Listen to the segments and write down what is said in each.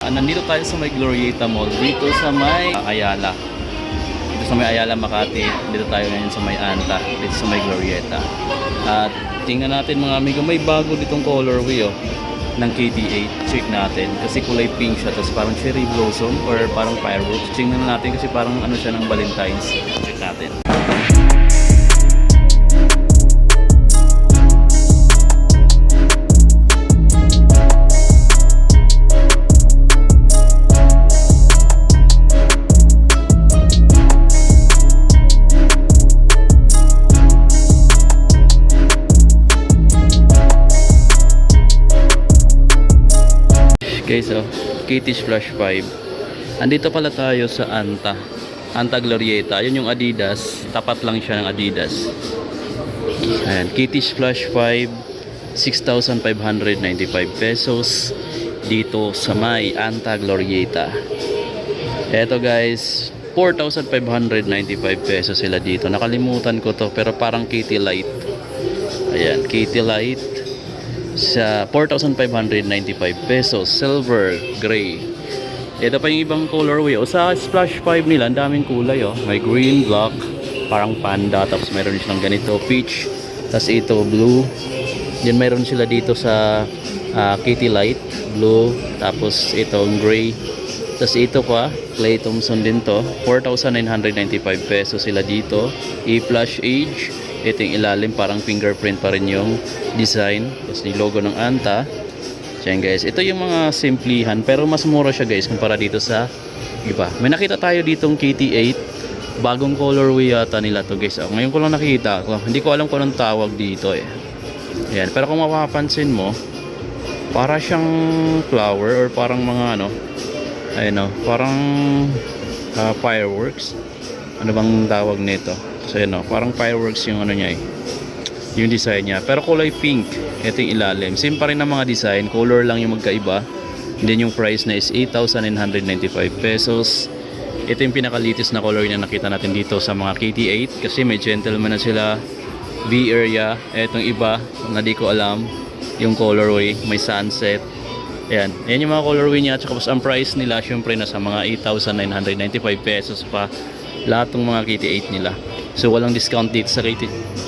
Nandito tayo sa may Glorieta Mall, dito sa may Ayala. Dito sa may Ayala, Makati. Dito tayo ngayon sa may Anta, dito sa may Glorieta. At tingnan natin mga amigo, may bago ditong colorway ng KT8. Check natin kasi kulay pink siya, tapos parang cherry blossom or parang fireworks. Tingnan natin kasi parang ano siya ng Valentine's. Check natin. Guys, KT Splash 5. Andito pala tayo sa Anta Glorieta. Yun yung Adidas. Tapat lang siya ng Adidas. Ayan, KT Splash 5, 6,595 pesos dito sa may Anta Glorieta. Eto guys, 4,595 pesos sila dito. Nakalimutan ko to pero parang KT Light. Ayan, KT Light sa 4,595 pesos, silver, gray. Ito pa yung ibang colorway. Sa Splash 5 nila, ang daming kulay. May green, black, parang panda. Tapos meron silang ganito, peach. Tapos ito, blue. Then meron sila dito sa KT Light, blue. Tapos ito, gray. Tapos ito pa, Clay Thompson din to. 4,995 pesos sila dito. E-Flash Age. Ito yung ilalim, parang fingerprint pa rin yung design. Tapos yung logo ng Anta. Diyan guys, ito yung mga simplihan, pero mas mura siya guys kumpara dito sa iba. May nakita tayo ditong KT8, bagong colorway yata nila to guys. Ngayon ko lang nakita, hindi ko alam kung anong tawag dito Ayan, pero kung mapapansin mo, para siyang flower or parang mga ayun parang fireworks. Ano bang tawag nito? So yun parang fireworks yung niya yung design niya, pero kulay pink. Ito yung ilalim, same pa rin ang mga design, color lang yung magkaiba. Then yung price na is 8,995 pesos. Ito yung pinaka-latest na color na nakita natin dito sa mga KT8, kasi may gentleman na sila, V-area. Etong iba na di ko alam yung colorway, may sunset. Ayan yung mga colorway niya. Tsaka ang price nila syempre nasa mga 8,995 pesos pa lahat ng mga KT8 nila. So walang discount dito sa KT8.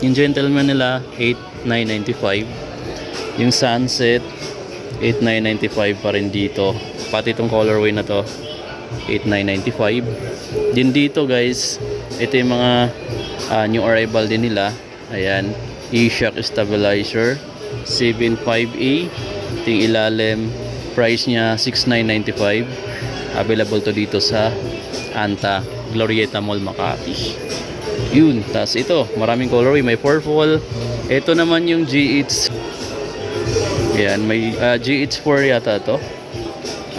Yung gentleman nila 8,995. Yung sunset 8,995 pa rin dito. Pati itong colorway na to 8,995. Din dito guys, ito yung mga new arrival din nila. Ayan, E-Shock Stabilizer 75A. Ito yung ilalim, price nya 6,995. Available to dito sa Anta Glorieta Mall, Makati. Yun, tas ito, maraming colorway, may purple. Ito naman yung GH. Ayan, may GH4 yata to.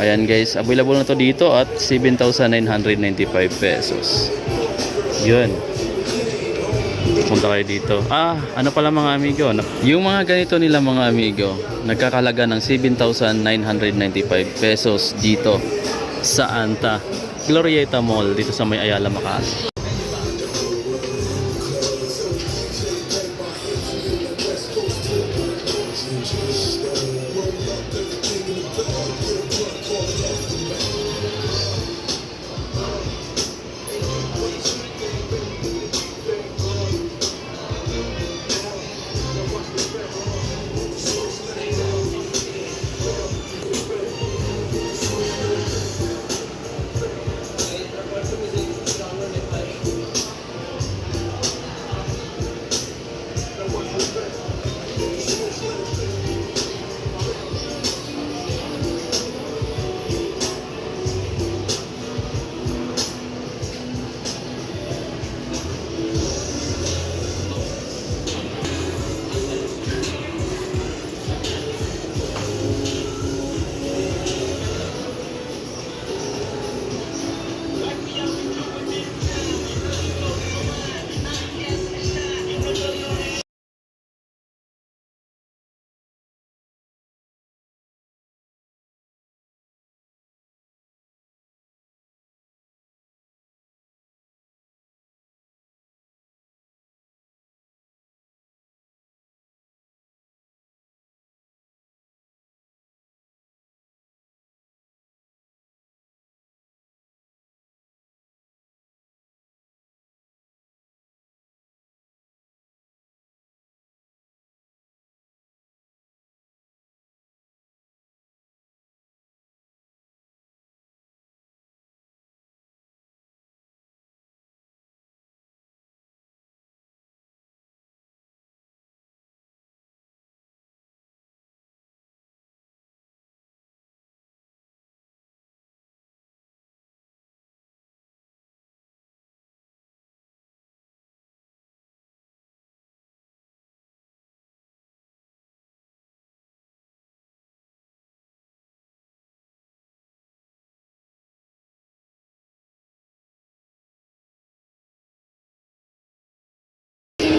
Ayan guys, available na to dito at 7,995 pesos. Yun, punta kayo dito. Ano pala mga amigo, yung mga ganito nila mga amigo, nagkakalaga ng 7,995 pesos dito sa Anta Glorieta Mall, dito sa may Ayala, Makati.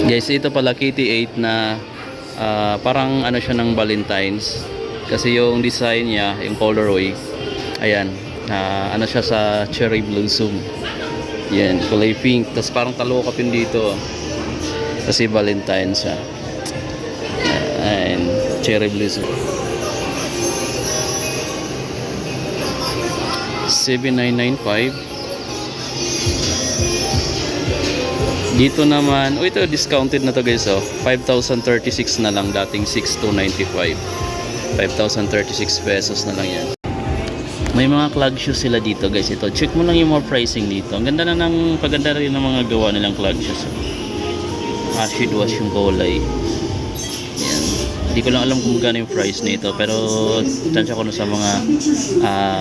Guys, ito pala KT8 na parang ano siya ng Valentine's. Kasi yung design niya, yung colorway, ayan, ano siya sa cherry blossom. Yan, kulay pink. Tapos parang talukapin dito. Kasi Valentine's siya. Ayan, cherry blossom. 7,995. Dito naman, ito discounted na to guys, 5,036 na lang, dating 6,295. 5,036 pesos na lang yan. May mga clog shoes sila dito guys. Ito, check mo lang yung mga pricing dito. Ang ganda na ng paganda rin ng mga gawa nilang clog shoes. Acid wash yung kulay. Yan. Hindi ko lang alam kung magkano yung price nito, pero tansya ko na sa mga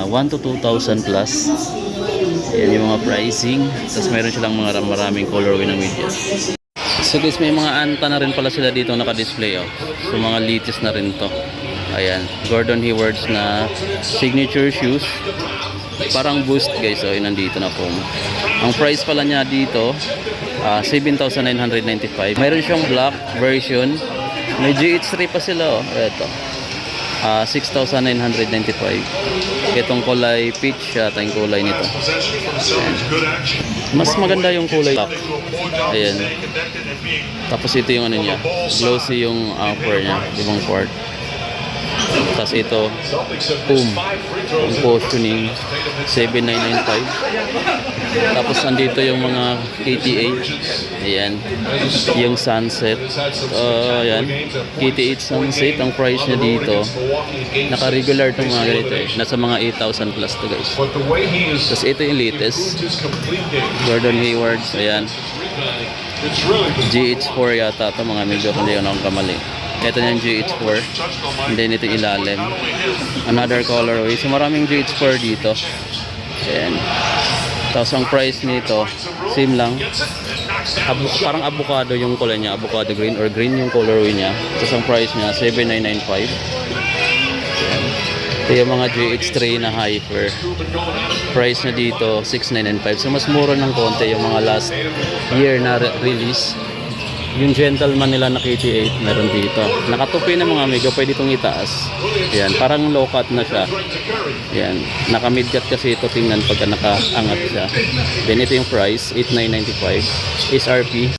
1 to 2,000 plus. Yan yung mga pricing. Tapos mayroon silang mga maraming colorway ng medyas. So guys, may mga anta na rin pala sila dito naka-display. So mga litis na rin to. Ayan, Gordon Hayward's na signature shoes. Parang Boost guys, yun nandito na po. Ang price pala niya dito, 7,995. Mayroon siyang black version. May GH3 pa sila, ito. 6,995. Itong kulay peach yata yung kulay nito. Ayan. Mas maganda yung kulay black. Ayan. Tapos ito yung ano niya, glossy yung upper niya, ibang part. Tapos ito, boom, yung cushioning, 7,995. Tapos andito yung mga KT8. Ayan, yung sunset. Ayan, KT8 sunset. Ang price niya dito, naka-regular itong mga ganito nasa mga 8,000 plus to guys. Tapos ito yung latest, Gordon Hayward's. Ayan, GH4 yata ito, mga medyo hindi yun akong kamali. Ito na yung GH4. And then ito ilalim. Another colorway. So maraming GH4 dito. Ayan. Tapos ang price nito, same lang. Parang avocado yung kulay niya. Avocado green or green yung colorway niya. Tapos ang price niya, 7,995. Ayan. Ito yung mga GH3 na hyper. Price niya dito, 6,995. So mas mura ng konti yung mga last year na release. Yung gentleman nila na KT8 meron dito. Nakatupi na mga amigo, pwede itong itaas. Yan, parang low cut na siya. Yan, naka mid cut kasi ito, tingnan pagka nakaangat siya. Then ito yung price, 8,995 SRP.